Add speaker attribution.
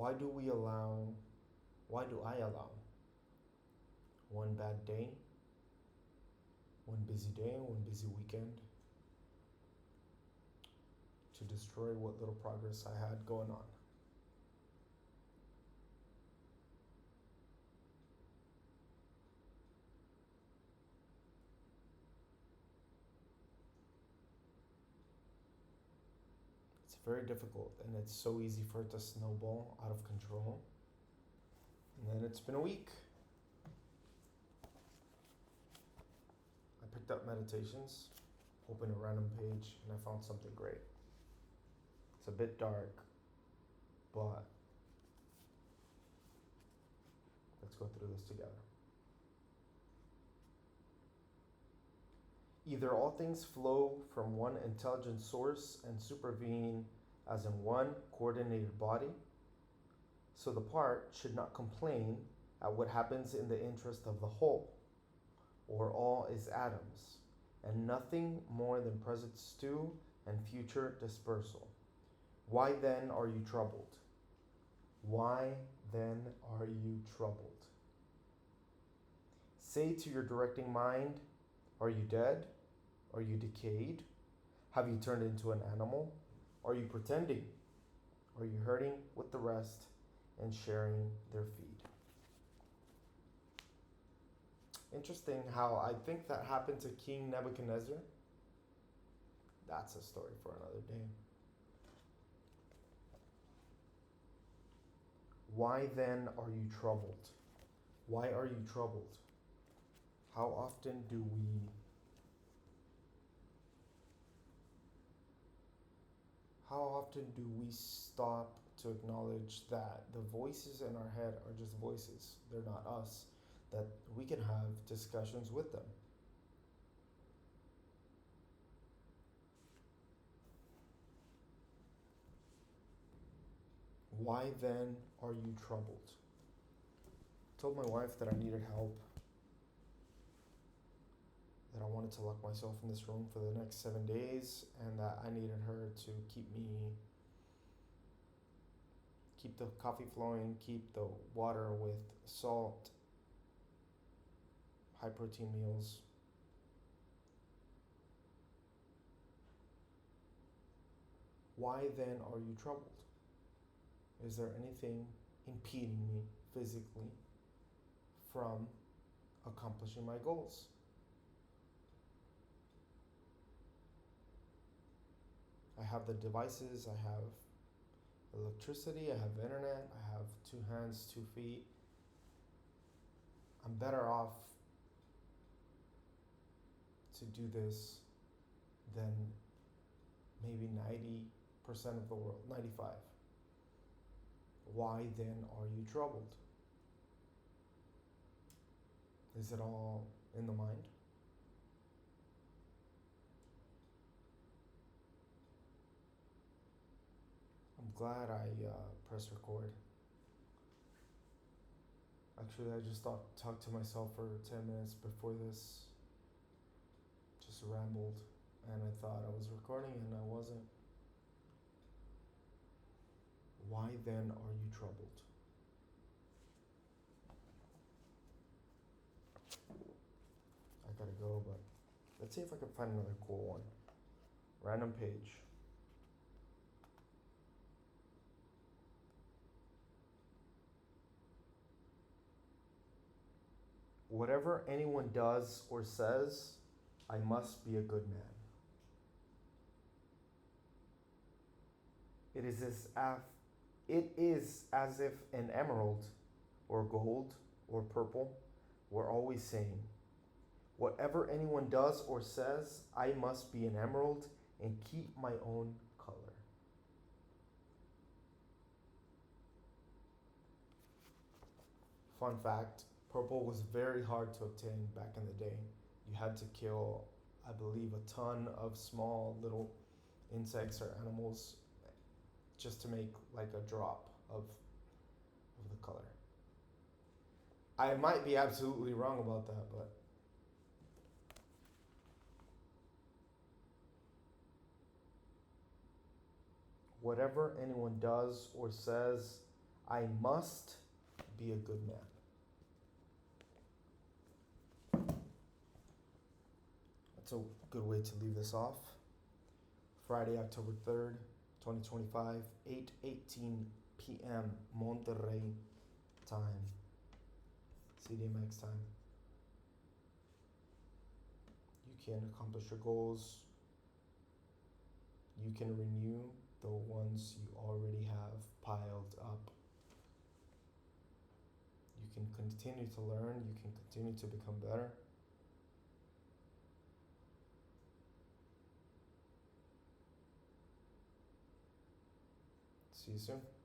Speaker 1: Why do we allow, why do I allow one bad day, one busy day, one busy weekend to destroy what little progress I had going on? It's very difficult, and it's so easy for it to snowball out of control. And then it's been a week. I picked up meditations, opened a random page, and I found something great. It's a bit dark, but let's go through this together. Either all things flow from one intelligent source and supervene as in one coordinated body, so the part should not complain at what happens in the interest of the whole, or all is atoms, and nothing more than present stew and future dispersal. Why then are you troubled? Why then are you troubled? Say to your directing mind, are you dead? Are you decayed? Have you turned into an animal? Are you pretending? Are you hurting with the rest and sharing their feed? Interesting how I think that happened to King Nebuchadnezzar. That's a story for another day. Why then are you troubled? Why are you troubled? How often do we stop to acknowledge that the voices in our head are just voices? They're not us. That we can have discussions with them. Why then are you troubled? I told my wife that I needed help, that I wanted to lock myself in this room for the next 7 days, and that I needed her to keep the coffee flowing, keep the water with salt, high protein meals. Why then are you troubled? Is there anything impeding me physically from accomplishing my goals? I have the devices, I have electricity, I have internet, I have 2 hands, 2 feet. I'm better off to do this than maybe 90% of the world, 95. Why then are you troubled? Is it all in the mind? I'm glad I pressed record. Actually, I just talked to myself for 10 minutes before this. Just rambled, and I thought I was recording and I wasn't. Why then are you troubled? I gotta go, but let's see if I can find another cool one. Random page. Whatever anyone does or says, I must be a good man. It is as if an emerald or gold or purple were always saying, whatever anyone does or says, I must be an emerald and keep my own color. Fun fact, purple was very hard to obtain back in the day. You had to kill, I believe, a ton of small little insects or animals just to make like a drop of the color. I might be absolutely wrong about that, but whatever anyone does or says, I must be a good man. That's a good way to leave this off. Friday, October 3rd, 2025, 8:18 p.m. Monterrey time. CDMX time. You can accomplish your goals. You can renew the ones you already have piled up. You can continue to learn. You can continue to become better. See you soon.